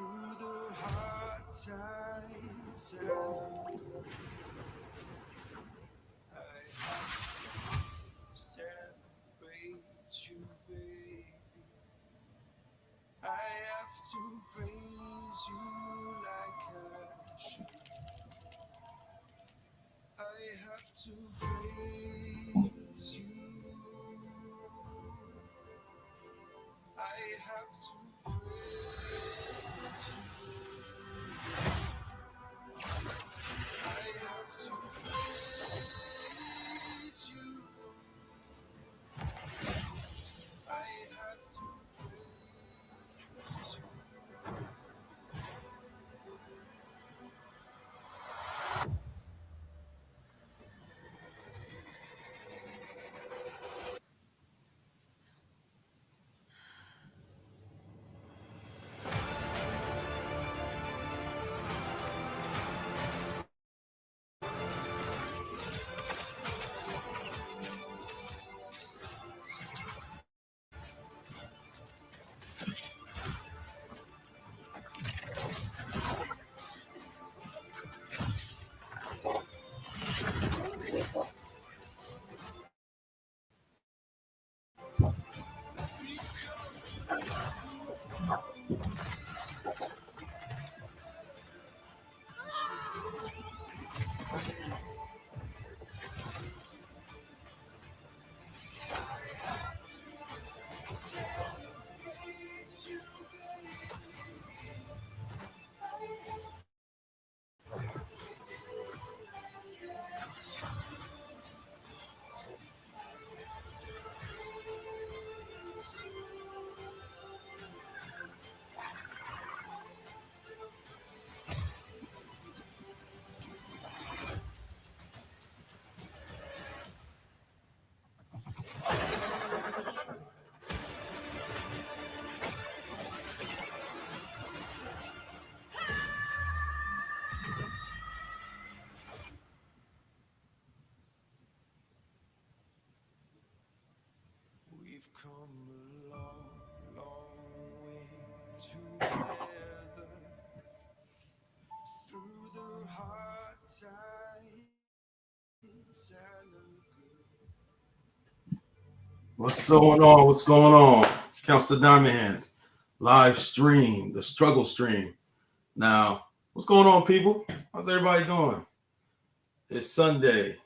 through the hard times and I have to celebrate you, baby. I have to praise you like I should. I have to praise you. I have to praise you. I have to praise you. I have to praise you. We've come a long, long way together through the hard times and the good. What's going on? What's going on? Council Diamond Hands live stream, the struggle stream. Now, what's going on, people? How's everybody doing? It's Sunday.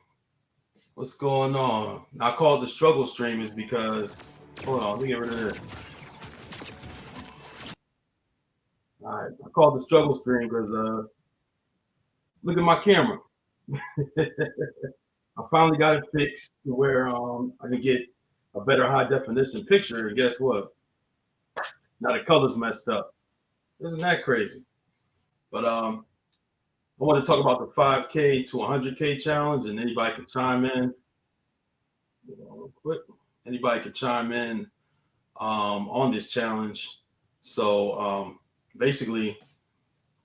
What's going on? I call it the struggle stream is because, hold on, let me get rid of this. All right, I call it the struggle stream because look at my camera. I finally got it fixed to where I can get a better high definition picture. And guess what? Now the color's messed up. Isn't that crazy? But I want to talk about the 5K to 100K challenge, and anybody can chime in. Real quick, anybody can chime in on this challenge. So basically,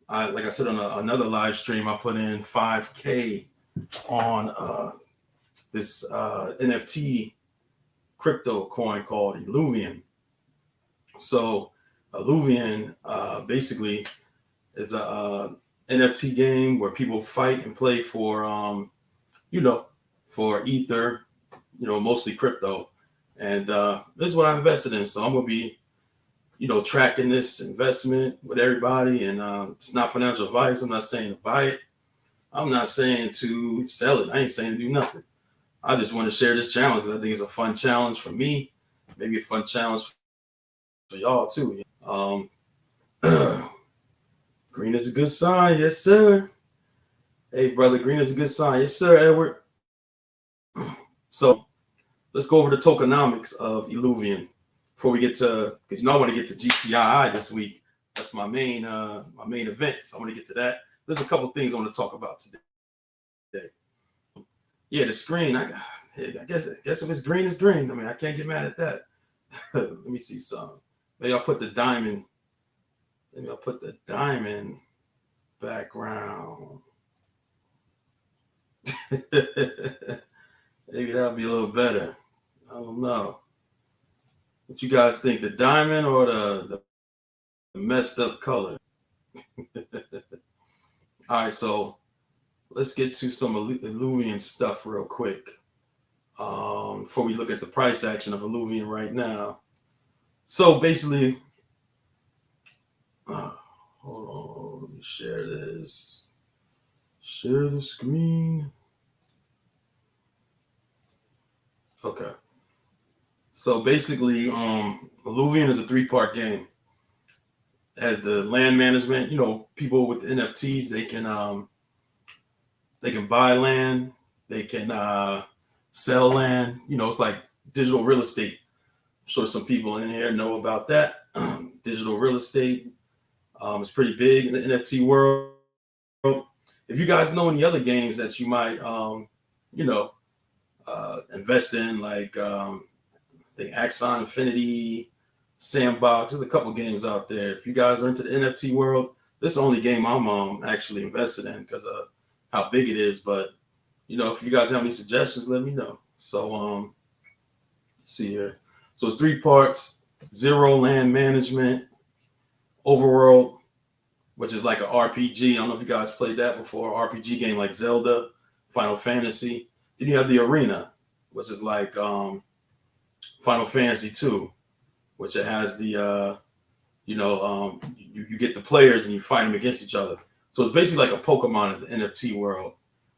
like I said on another live stream, I put in 5K on this NFT crypto coin called Illuvium. So Illuvium basically is a NFT game where people fight and play for for Ether, mostly crypto. And this is what I invested in. So I'm gonna be tracking this investment with everybody. And it's not financial advice. I'm not saying to buy it. I'm not saying to sell it. I ain't saying to do nothing. I just want to share this challenge because I think it's a fun challenge for me, maybe a fun challenge for y'all too. Green is a good sign, yes sir. Hey brother, green is a good sign, yes sir, Edward. So let's go over the tokenomics of Illuvium before we get to, because I want to get to GTII this week. That's my main event, so I want to get to that. There's a couple things I want to talk about today. Yeah, the screen. I guess if it's green, it's green. I mean, I can't get mad at that. Let me see some. Maybe I'll put the diamond. Maybe I'll put the diamond background. Maybe that'll be a little better. I don't know. What you guys think? The diamond or the messed up color? All right, so let's get to some Illuvium stuff real quick. Before we look at the price action of Illuvium right now. So basically, hold on, let me share this. Share the screen. Okay. So basically, Illuvium is a 3-part game. As the land management, people with NFTs, they can buy land, they can sell land. It's like digital real estate. I'm sure some people in here know about that. Digital real estate is pretty big in the NFT world. If you guys know any other games that you might, invest in, like the Axon Infinity, Sandbox, there's a couple games out there. If you guys are into the NFT world, this is the only game I'm actually invested in because of how big it is. But if you guys have any suggestions, let me know. So let's see here. So it's 3 parts: Zero land management, Overworld, which is like an RPG. I don't know if you guys played that before. RPG game like Zelda, Final Fantasy. Then you have the Arena, which is like Final Fantasy 2, which it has the you get the players and you fight them against each other. So it's basically like a Pokemon in the NFT world.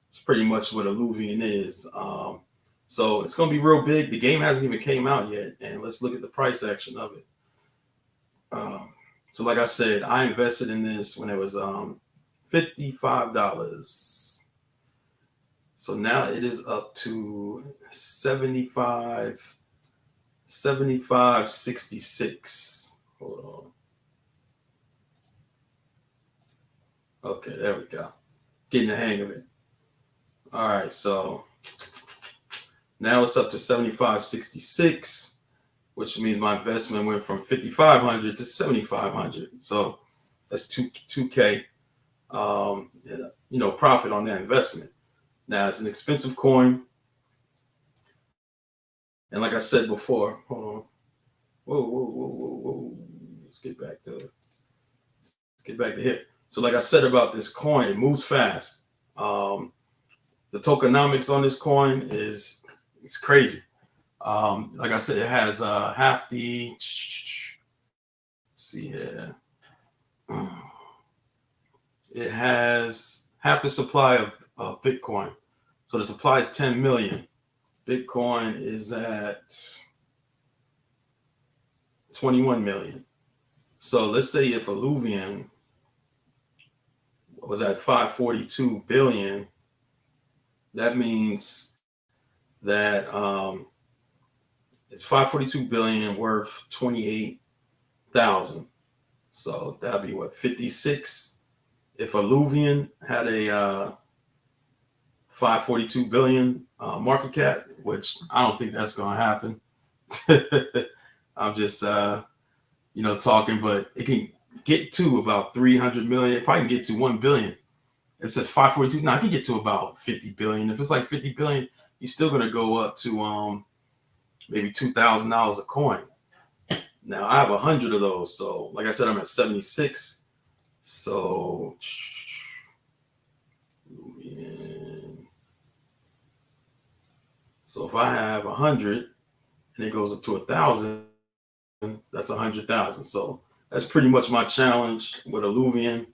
It's pretty much what Illuvium is. So it's going to be real big. The game hasn't even came out yet, and let's look at the price action of it. So like I said, I invested in this when it was $55. So now it is up to 75.66. Hold on. Okay, there we go. Getting the hang of it. All right, so now it's up to 75.66, which means my investment went from 5,500 to 7,500. So that's 2K, profit on that investment. Now it's an expensive coin, and like I said before, hold on. Whoa. Let's get back to here. So like I said about this coin, it moves fast. The tokenomics on this coin it's crazy. Like I said, it has half the. See here. It has half the supply of Bitcoin. So the supply is 10 million. Bitcoin is at 21 million. So let's say if Illuvium was at 542 billion, that means that it's 542 billion worth 28,000. So that'd be what, 56? If Illuvium had a 542 billion market cap, which I don't think that's going to happen. I'm just talking, but it can get to about 300 million. It probably can get to 1 billion. It's at 542. Now I can get to about 50 billion. If it's like 50 billion, you're still going to go up to maybe $2,000 a coin. Now I have 100 of those. So like I said, I'm at 76. So if I have 100 and it goes up to 1,000, that's 100,000. So that's pretty much my challenge with Illuvium.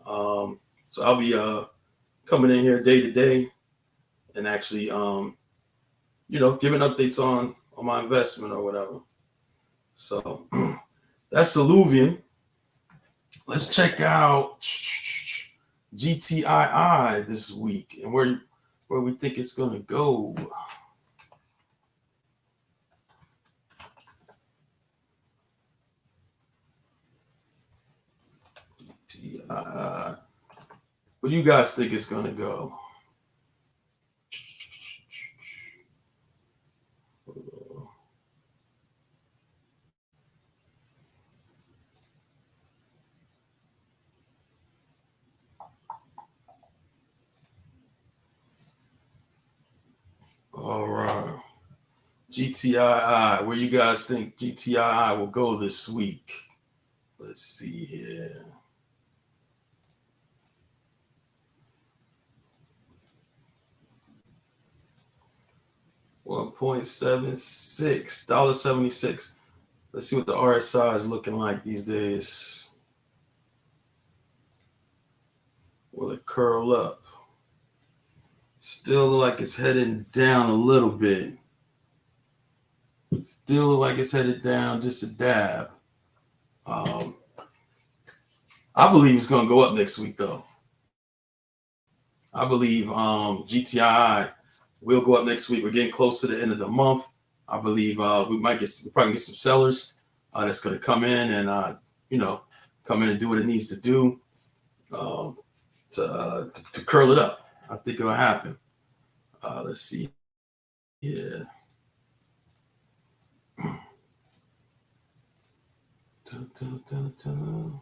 So I'll be coming in here day to day and actually giving updates on my investment or whatever. So that's Illuvium. Let's check out GTII this week and where we think it's gonna go. GTII. Where you guys think it's gonna go? All right. GTII, where you guys think GTII will go this week? Let's see here. $1.76, $1.76. Let's see what the RSI is looking like these days. Will it curl up? Still look like it's heading down a little bit. Still look like it's headed down just a dab. I believe it's going to go up next week, though. I believe GTII will go up next week. We're getting close to the end of the month. I believe we probably get some sellers that's going to come in and come in and do what it needs to do to curl it up. I think it'll happen. Let's see. Yeah. Dun, dun, dun, dun.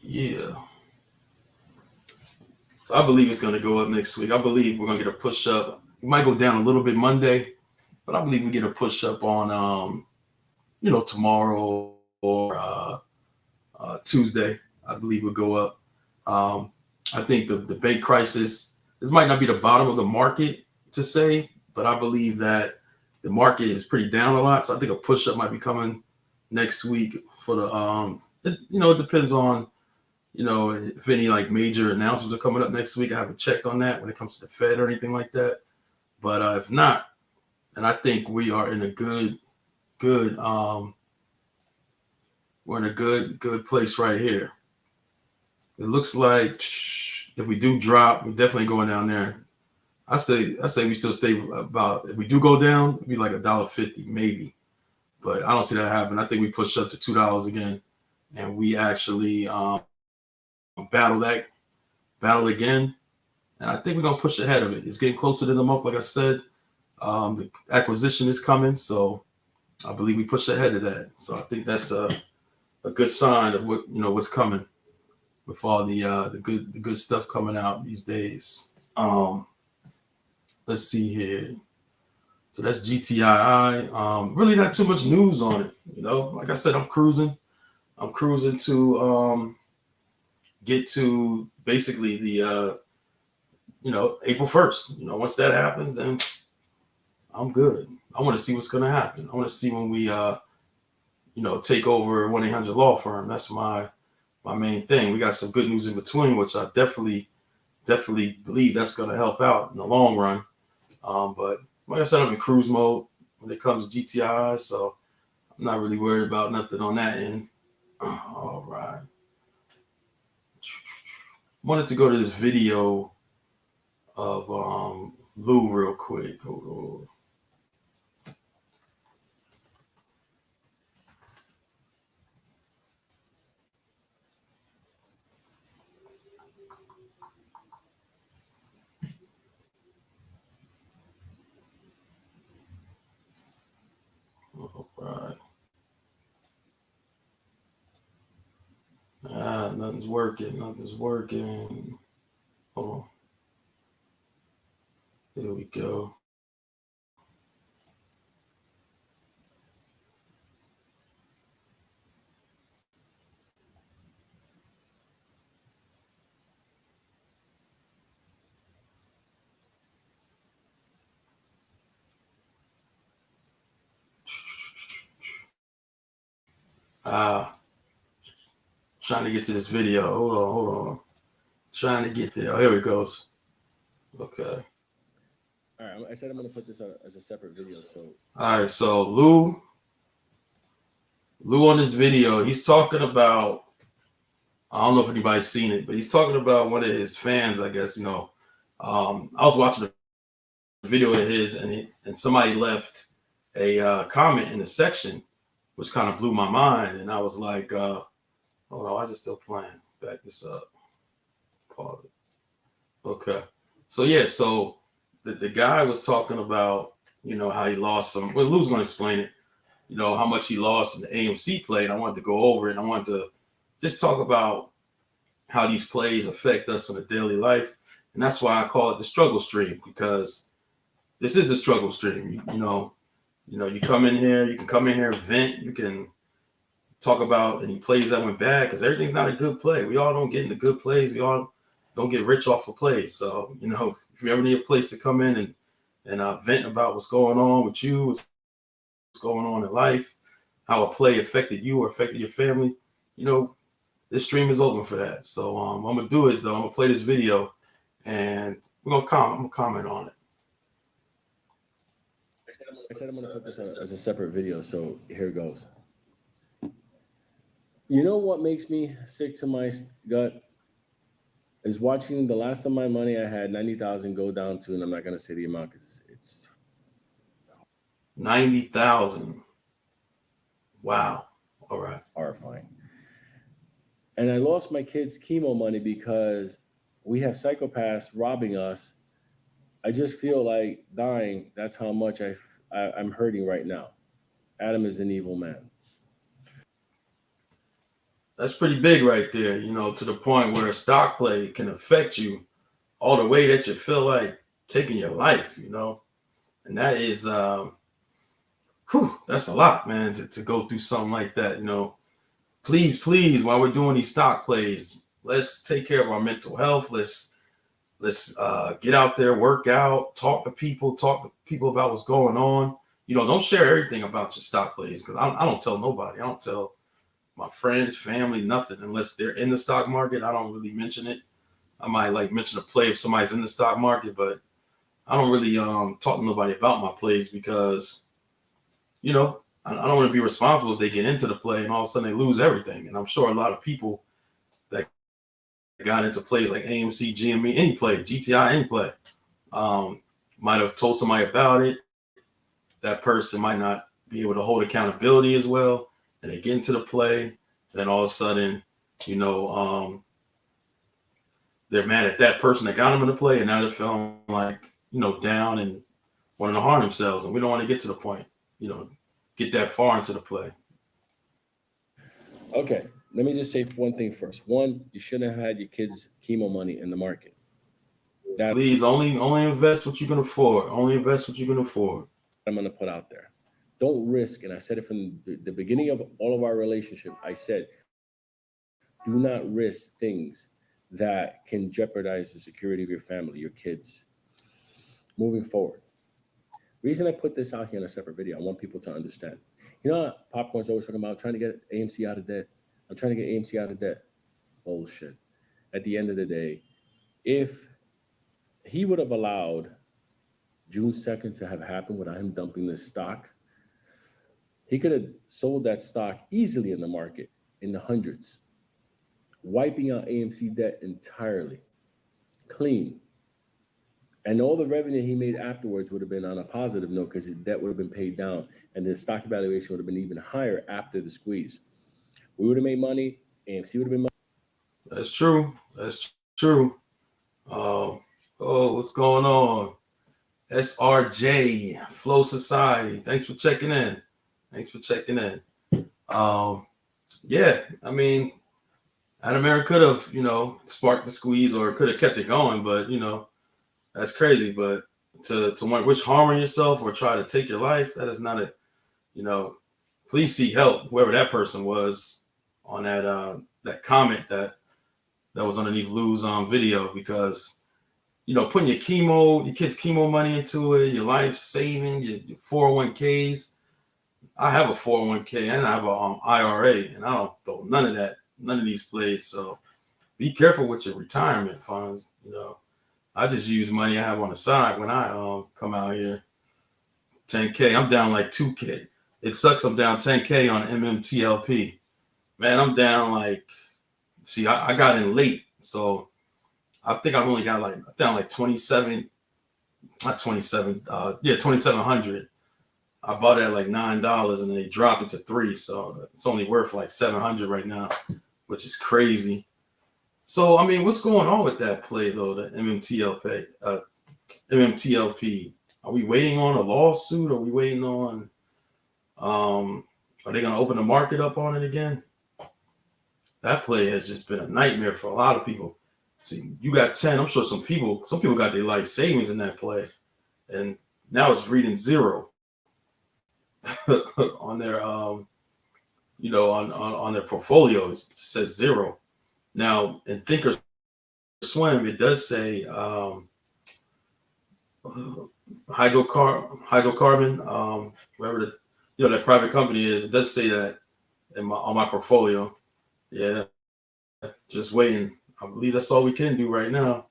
Yeah. So I believe it's going to go up next week. I believe we're going to get a push up. We might go down a little bit Monday, but I believe we get a push up on, tomorrow or Tuesday. I believe we'll go up. I think the bank crisis, this might not be the bottom of the market to say, but I believe that the market is pretty down a lot. So I think a push up might be coming next week for the, it depends on, if any like major announcements are coming up next week. I haven't checked on that when it comes to the Fed or anything like that. But if not, and I think we are in a good, we're in a good place right here. It looks like if we do drop, we're definitely going down there. I say we still stay about, if we do go down, it'd be like $1.50 maybe. But I don't see that happen. I think we push up to $2 again, and we actually battle again. And I think we're gonna push ahead of it. It's getting closer to the month, like I said. The acquisition is coming, so I believe we push ahead of that. So I think that's a good sign of what's coming with all the good stuff coming out these days. Let's see here. So that's GTII. Really not too much news on it. Like I said, I'm cruising to get to basically the April 1st. Once that happens, then I'm good. I want to see what's going to happen. I want to see when we take over 1-800 law firm. That's my main thing. We got some good news in between, which I definitely believe that's going to help out in the long run. But like I said, I'm in cruise mode when it comes to GTI, so I'm not really worried about nothing on that end. All right. Wanted to go to this video of Lou real quick. Hold on. All right. Nothing's working. Hold on. Here we go. Trying to get to this video. Hold on. Trying to get there. Oh, here it goes. Okay. All right. I said I'm going to put this out as a separate video. So. All right. So Lou on this video, he's talking about, I don't know if anybody's seen it, but he's talking about one of his fans, I guess, I was watching a video of his and somebody left a comment in the section, which kind of blew my mind. And I was like, hold on, why is it still playing? Back this up. Pause it. Okay. So yeah, so the guy was talking about, how he lost some, well, Lou's going to explain it, how much he lost in the AMC play. And I wanted to go over it. And I wanted to just talk about how these plays affect us in a daily life. And that's why I call it the struggle stream, because this is a struggle stream. You come in here, you can come in here, vent, you can talk about any plays that went bad, because everything's not a good play. We all don't get into good plays. We all don't get rich off a play. So, you know, if you ever need a place to come in and vent about what's going on with you, what's going on in life, how a play affected you or affected your family, you know, this stream is open for that. So what I'm gonna do is though, I'm gonna play this video and I'm gonna comment on it. I said I'm going to put this as a separate video, so here goes. You know what makes me sick to my gut is watching the last of my money I had 90,000 go down to, and I'm not going to say the amount because it's 90,000. Wow. All right. horrifying. And I lost my kids' chemo money because we have psychopaths robbing us. I just feel like dying. That's how much I'm hurting right now. Adam is an evil man. That's pretty big right there, you know, to the point where a stock play can affect you all the way that you feel like taking your life, you know. And that is that's a lot, man, to go through something like that, you know. Please, while we're doing these stock plays, let's take care of our mental health. Let's get out there, work out, talk to people about what's going on. You know, don't share everything about your stock plays, because I don't tell nobody. I don't tell my friends, family, nothing, unless they're in the stock market. I don't really mention it. I might like mention a play if somebody's in the stock market, but I don't really talk to nobody about my plays because, you know, I don't want to be responsible if they get into the play and all of a sudden they lose everything. And I'm sure a lot of people that got into plays like AMC, GME, any play, GTI, any play, might have told somebody about it. That person might not be able to hold accountability as well, and they get into the play, and then all of a sudden, you know, they're mad at that person that got them in the play, and now they're feeling like, you know, down and wanting to harm themselves. And we don't want to get to the point, you know, get that far into the play. Okay, let me just say one thing first. One, you shouldn't have had your kids' chemo money in the market. Please only invest what you can afford. Only invest what you can afford. I'm going to put out there. Don't risk, and I said it from the beginning of all of our relationship. I said, do not risk things that can jeopardize the security of your family, your kids. Moving forward. Reason I put this out here in a separate video, I want people to understand. You know, Popcorn's always talking about, I'm trying to get AMC out of debt. I'm trying to get AMC out of debt. Bullshit. At the end of the day, if he would have allowed June 2nd to have happened without him dumping this stock, he could have sold that stock easily in the market in the hundreds, wiping out AMC debt entirely, clean. And all the revenue he made afterwards would have been on a positive note because his debt would have been paid down and the stock evaluation would have been even higher after the squeeze. We would have made money. AMC would have been money. That's true. That's true. Oh, what's going on? SRJ, Flow Society. Thanks for checking in. Yeah, I mean, Adam Aaron could have, you know, sparked the squeeze or could have kept it going, but, you know, that's crazy. But to wish harm on yourself or try to take your life, that is not a, you know, please seek help, whoever that person was on that comment that was underneath Lou's video, because, you know, putting your kids' chemo money into it, your life saving, your 401ks. I have a 401k and I have a IRA, and I don't throw none of these plays. So be careful with your retirement funds. You know, I just use money I have on the side when I come out here. 10K, I'm down like 2K. It sucks. I'm down 10K on MMTLP. Man, I'm down like, see, I got in late, so I think I've only got down like 27, not 27, 2,700. I bought it at like $9 and they dropped it to $3. So it's only worth like 700 right now, which is crazy. So, I mean, what's going on with that play though, the MMTLP? Are we waiting on a lawsuit? Are we waiting on, are they going to open the market up on it again? That play has just been a nightmare for a lot of people. See, you got 10. I'm sure some people got their life savings in that play, and now it's reading 0 on their on their portfolios. It says 0 now. In Thinkorswim, swim, it does say hydrocarbon, whatever the that private company is. It does say that on my portfolio. Yeah, just waiting. I believe that's all we can do right now.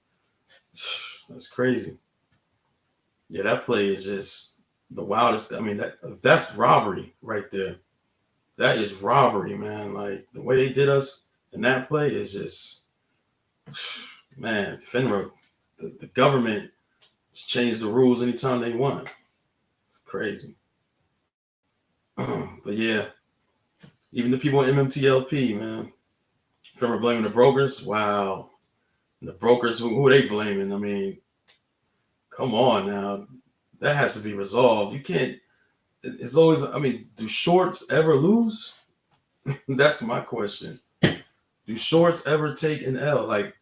That's crazy. Yeah, that play is just the wildest. I mean, that's robbery right there. That is robbery, man. Like the way they did us in that play is just, man. FINRA, the government just changed the rules anytime they want. Crazy. But yeah, even the people in MMTLP, man. FINRA blaming the brokers. Wow. And the brokers, who are they blaming? I mean, come on now. That has to be resolved. You can't. It's always. I mean, do shorts ever lose? That's my question. Do shorts ever take an L? Like,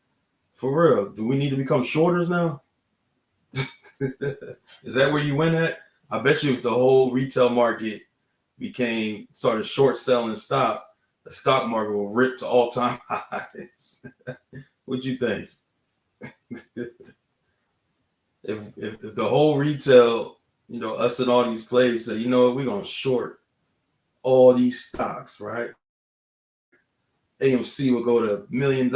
for real, do we need to become shorters now? Is that where you win at? I bet you if the whole retail market started short selling stock, the stock market will rip to all-time highs. What'd you think? if the whole retail, us and all these plays say, you know what, we're gonna short all these stocks, right? AMC will go to $1 million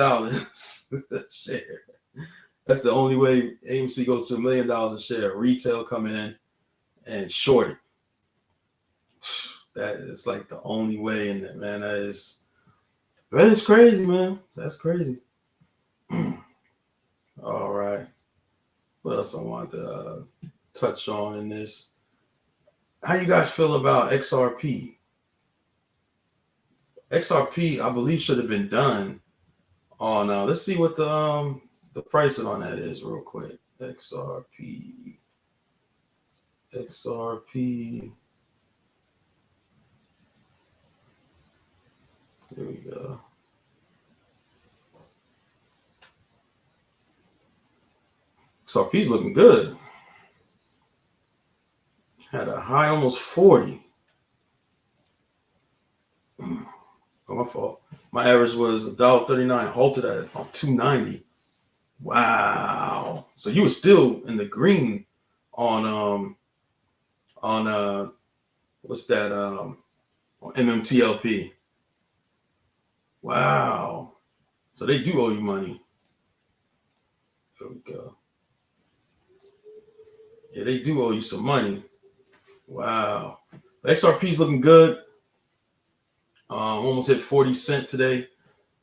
share. That's the only way AMC goes to $1 million a share. Retail come in and short it. That is like the only way in it, man. That is crazy, man. That's crazy. All right. What else I want to touch on in this? How you guys feel about XRP? XRP, I believe, should have been done on. Let's see what the pricing on that is real quick. XRP. Here we go. XRP's looking good. Had a high almost 40. Oh, my fault. My average was $1.39, halted at $2.90. Wow. So you were still in the green on what's that on MMTLP. Wow. So they do owe you money. There we go. Yeah, they do owe you some money. Wow. XRP's looking good. Almost hit 40 cents today.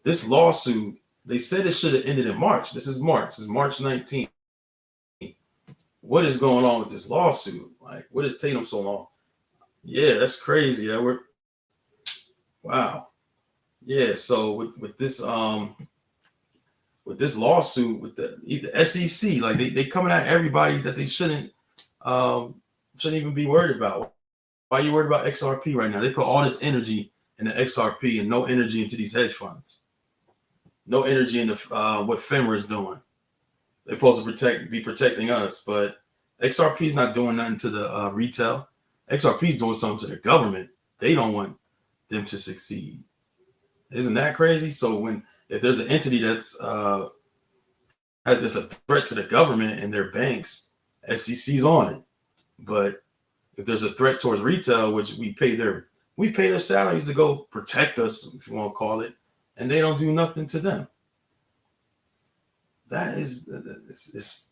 This lawsuit, they said it should have ended in March. This is March. This is March 19th. What is going on with this lawsuit? Like, what is taking them so long? Yeah, that's crazy, Edward. Wow. Yeah, so with this lawsuit with the SEC, like they coming at everybody that they shouldn't even be worried about. Why are you worried about XRP right now? They put all this energy in the XRP and no energy into these hedge funds. No energy into what FINRA is doing. They're supposed to be protecting us, but XRP is not doing nothing to the retail. XRP is doing something to the government. They don't want them to succeed. Isn't that crazy? So if there's an entity that's a threat to the government and their banks, SEC's on it. But if there's a threat towards retail, which we pay their salaries to go protect us, if you want to call it, and they don't do nothing to them. That is, it's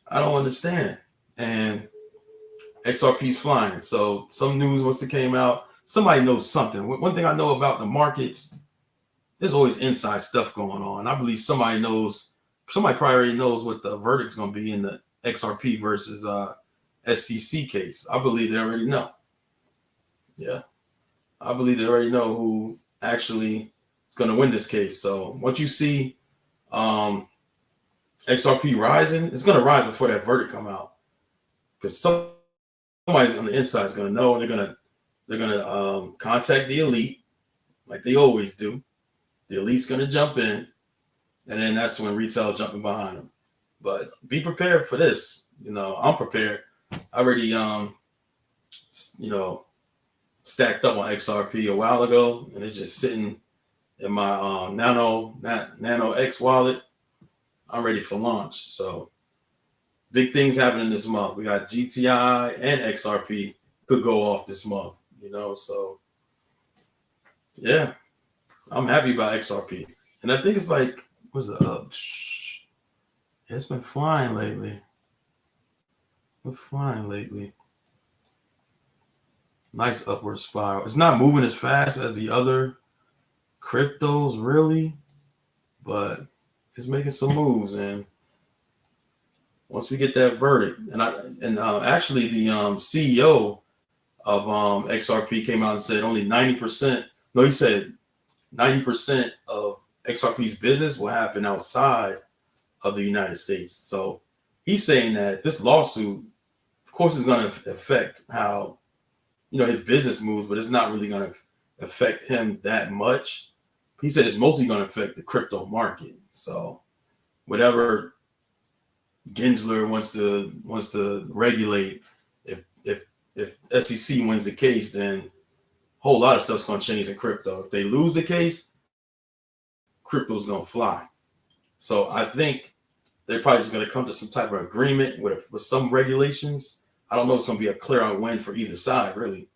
I don't understand. And XRP's flying. So some news once it came out, somebody knows something. One thing I know about the markets, there's always inside stuff going on. I believe somebody probably already knows what the verdict's going to be in the XRP versus SEC case. I believe they already know. Yeah. I believe they already know who actually is going to win this case. So once you see XRP rising, it's going to rise before that verdict come out. Because somebody's on the inside is going to know. They're gonna contact the elite like they always do. The elite's going to jump in, and then that's when retail jumping behind them. But be prepared for this. I'm prepared. I already stacked up on XRP a while ago, and it's just sitting in my Nano X wallet. I'm ready for launch. So big things happening this month. We got GTII and XRP could go off this month, so yeah, I'm happy about XRP. And I think it's like, what's it up? It's been flying lately. Nice upward spiral. It's not moving as fast as the other cryptos, really, but it's making some moves. And once we get that verdict, and actually the CEO of XRP came out and said only 90%. No, he said 90% of XRP's business will happen outside of the United States. So he's saying that this lawsuit, of course, is going to affect how his business moves, but it's not really going to affect him that much. He said it's mostly going to affect the crypto market. So whatever Gensler wants to regulate, if SEC wins the case, then a whole lot of stuff's going to change in crypto. If they lose the case, crypto's going to fly. So I think they're probably just going to come to some type of agreement with some regulations. I don't know if it's going to be a clear win for either side, really.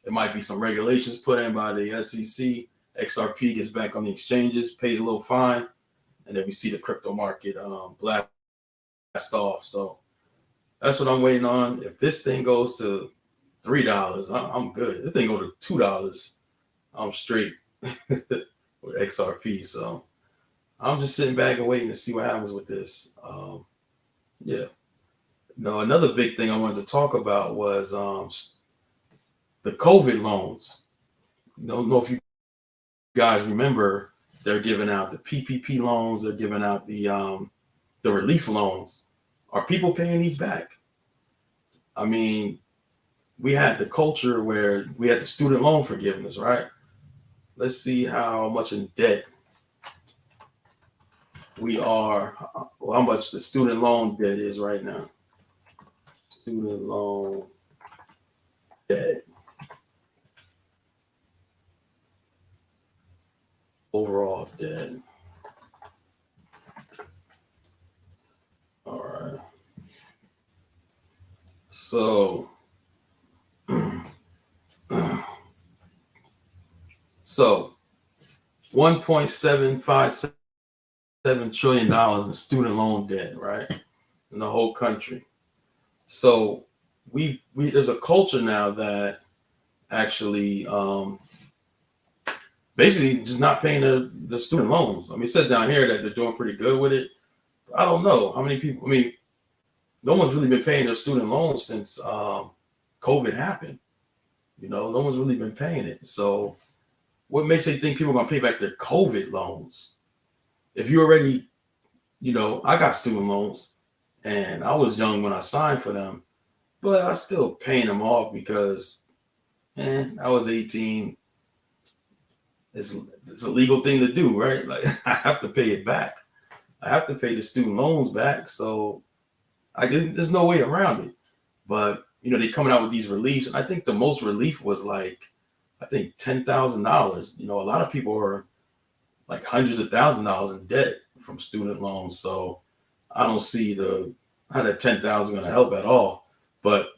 There might be some regulations put in by the SEC. XRP gets back on the exchanges, pays a little fine, and then we see the crypto market blast off. So that's what I'm waiting on. If this thing goes to $3, I'm good. If this thing goes to $2, I'm straight with XRP. So I'm just sitting back and waiting to see what happens with this. Yeah. No, another big thing I wanted to talk about was the COVID loans. Don't know if you guys remember, they're giving out the PPP loans. They're giving out the relief loans. Are people paying these back? I mean, we had the culture where we had the student loan forgiveness, right? Let's see how much in debt we are, how much the student loan debt is right now. Student loan debt. Overall debt. All right. So, $1.757 trillion in student loan debt, right? In the whole country. So we there's a culture now that actually basically just not paying the student loans. I mean, it says down here that they're doing pretty good with it. I don't know how many people. I mean, no one's really been paying their student loans since COVID happened. No one's really been paying it. So what makes they think people are going to pay back their COVID loans? If you already, I got student loans and I was young when I signed for them, but I still paying them off because, I was 18. It's a legal thing to do, right? Like I have to pay it back. I have to pay the student loans back. So there's no way around it. But, they coming out with these reliefs. And I think the most relief was $10,000. A lot of people are like hundreds of $1,000s in debt from student loans. So I don't see how that 10,000 is going to help at all. But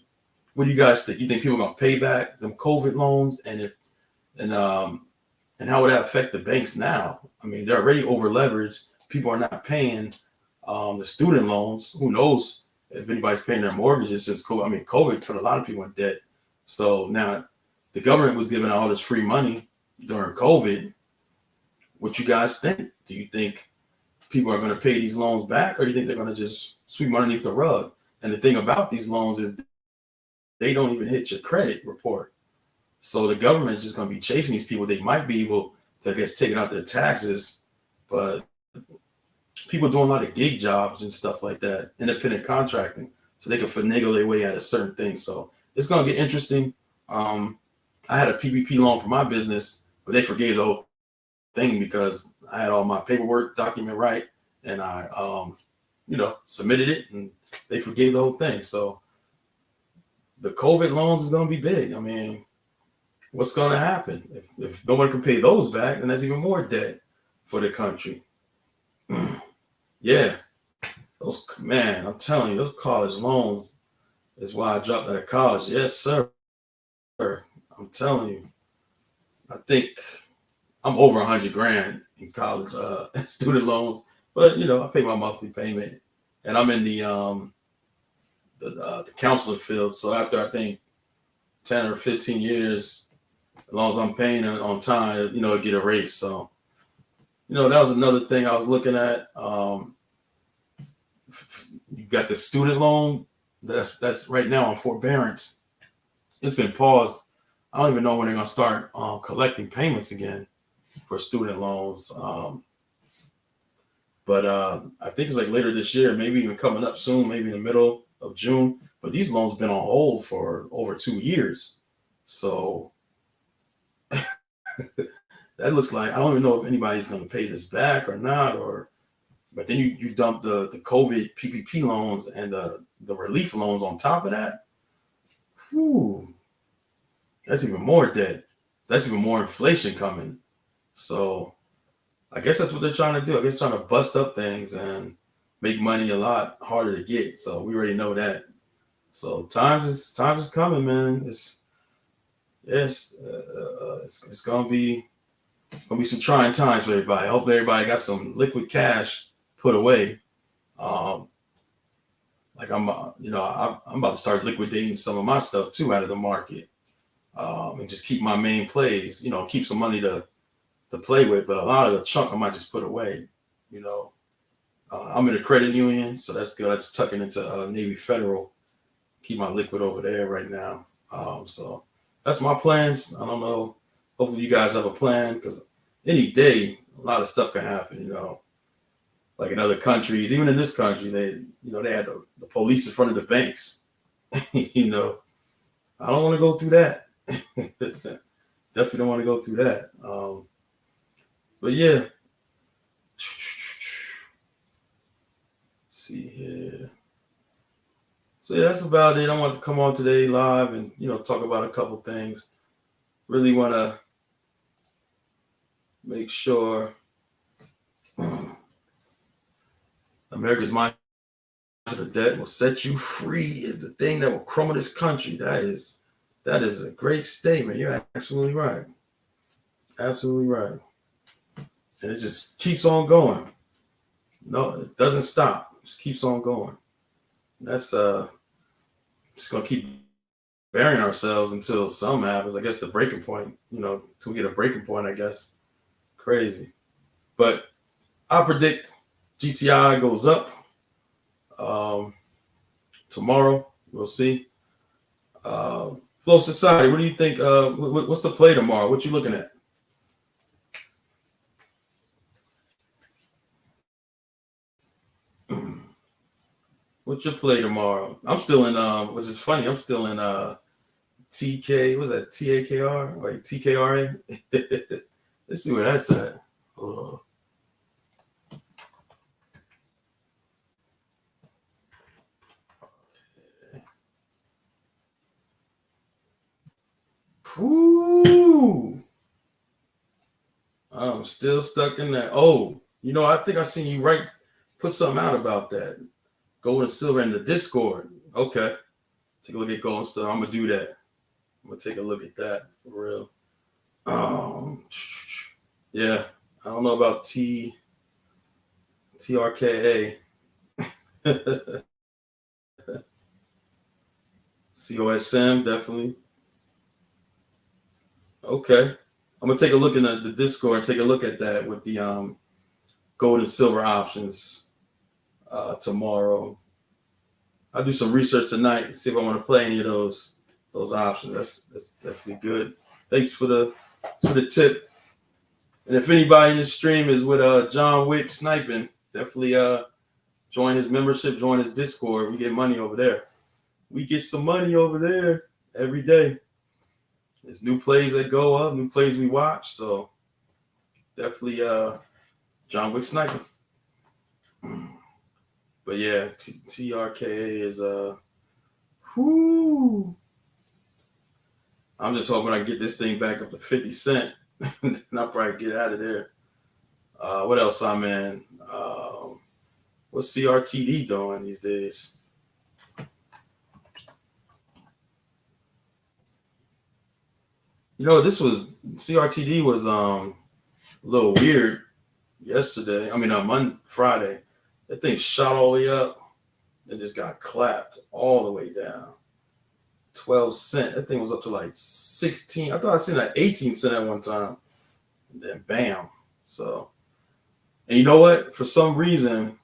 what do you guys think? You think people are going to pay back them COVID loans? And how would that affect the banks now? I mean, they're already over leveraged. People are not paying the student loans. Who knows if anybody's paying their mortgages since COVID? I mean, COVID put a lot of people in debt. So now the government was giving all this free money during COVID. What you guys think? Do you think people are going to pay these loans back, or do you think they're going to just sweep them underneath the rug? And the thing about these loans is they don't even hit your credit report. So the government is just going to be chasing these people. They might be able to, I guess, take out their taxes, but people doing a lot of gig jobs and stuff like that, independent contracting, so they can finagle their way out of certain things. So it's going to get interesting. I had a PPP loan for my business, but they forgave the whole thing because I had all my paperwork document right, and I, submitted it, and they forgave the whole thing. So the COVID loans is going to be big. I mean, what's going to happen if no one can pay those back? Then that's even more debt for the country. Yeah. Those, man, I'm telling you, those college loans is why I dropped out of college. Yes, sir. I'm telling you. I think I'm over 100 grand in college student loans, but I pay my monthly payment, and I'm in the counseling field. So after I think 10 or 15 years, as long as I'm paying it on time, it get erased. So that was another thing I was looking at. You got the student loan that's right now on forbearance. It's been paused. I don't even know when they're gonna start collecting payments again for student loans. But I think it's like later this year, maybe even coming up soon, maybe in the middle of June. But these loans have been on hold for over 2 years. So that looks like, I don't even know if anybody's going to pay this back or not. But then you dump the COVID PPP loans and the relief loans on top of that. Whew, that's even more debt. That's even more inflation coming. So I guess that's what they're trying to do. I guess trying to bust up things and make money a lot harder to get. So we already know that. So times is coming, man. It's gonna be some trying times for everybody. Hopefully everybody got some liquid cash put away. Like I'm about to start liquidating some of my stuff too out of the market, and just keep my main plays. Keep some money to play with, but a lot of the chunk I might just put away. I'm in a credit union, so that's good. That's tucking into Navy Federal. Keep my liquid over there right now. So that's my plans. I don't know. Hopefully you guys have a plan, because any day a lot of stuff can happen. Like in other countries, even in this country, they had the police in front of the banks. I don't want to go through that. Definitely don't want to go through that. But yeah. See here. So yeah, that's about it. I want to come on today live and talk about a couple things. Really want to make sure America's mind to the debt will set you free is the thing that will crumble this country. That is a great statement. You're absolutely right. Absolutely right. And it just keeps on going. No, it doesn't stop. It just keeps on going. That's just gonna keep burying ourselves until something happens. I guess the breaking point, till we get a breaking point, I guess. Crazy. But I predict GTII goes up tomorrow. We'll see. Flow Society, what do you think? What's the play tomorrow? What you looking at? What's your play tomorrow? I'm still in which is funny, I'm still in TK, what's that, TAKR? Like TKRA? Let's see where that's at. Hold on. Ooh. I'm still stuck in that. Oh, I think I seen you put something out about that. Gold and silver in the Discord. Okay. Take a look at gold and silver. I'm gonna do that. I'm gonna take a look at that for real. Yeah. I don't know about TRKA. COSM, definitely. Okay. I'm gonna take a look in the Discord and take a look at that with the gold and silver options tomorrow. I'll do some research tonight, see if I want to play any of those options. That's definitely good. Thanks for the tip. And if anybody in the stream is with John Wick sniping, definitely join his membership, join his Discord. We get money over there. We get some money over there every day. There's new plays that go up, new plays we watch. So definitely John Wick sniping. But yeah, TRKA is whoo. I'm just hoping I get this thing back up to 50 cents. And I'll probably get out of there. What else I'm in? What's CRTD doing these days? You know, this was CRTD was a little weird yesterday. I mean, on Friday, that thing shot all the way up and just got clapped all the way down. 12 cent. That thing was up to like 16. I thought I seen like 18 cent at one time. And then bam. So, and you know what? For some reason,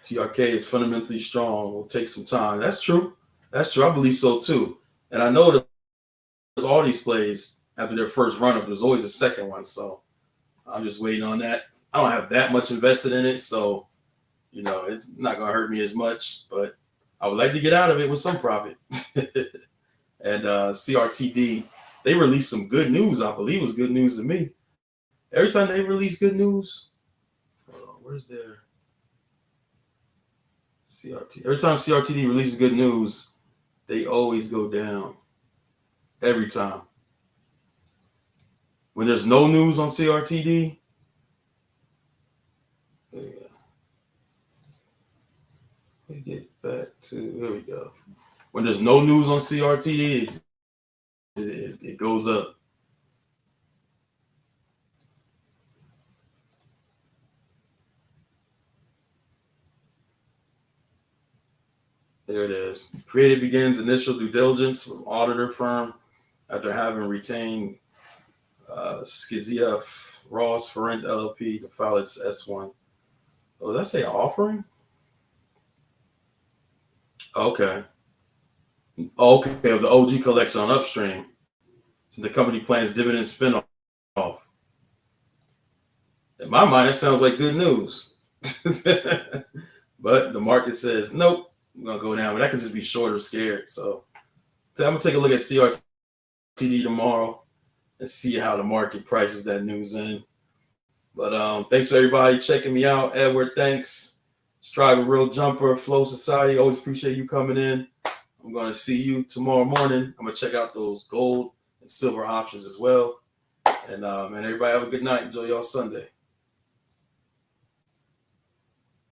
TRK is fundamentally strong. Will take some time. That's true. That's true. I believe so too. And I know that there's all these plays after their first run up. There's always a second one. So I'm just waiting on that. I don't have that much invested in it, so you know it's not gonna hurt me as much. But I would like to get out of it with some profit. And CRTD, they released some good news. I believe it was good news to me. Every time they release good news, hold on, where's their CRT? Every time CRTD releases good news, they always go down. Every time. When there's no news on CRTD, there we go. Let me get back to, here we go. When there's no news on CRTD, it goes up. There it is. Creative begins initial due diligence with auditor firm after having retained Skizia Ross Ferent LLP to file its S1. Oh, did that say offering? Okay. Okay, of the OG collection on Upstream. So the company plans dividend spin-off. In my mind, that sounds like good news. But the market says, nope, I'm going to go down. But that could just be short or scared. So I'm going to take a look at CRTD tomorrow and see how the market prices that news in. But thanks for everybody checking me out. Edward, thanks. Striving Real Jumper, Flow Society. Always appreciate you coming in. I'm going to see you tomorrow morning. I'm going to check out those gold and silver options as well. And everybody have a good night. Enjoy y'all Sunday.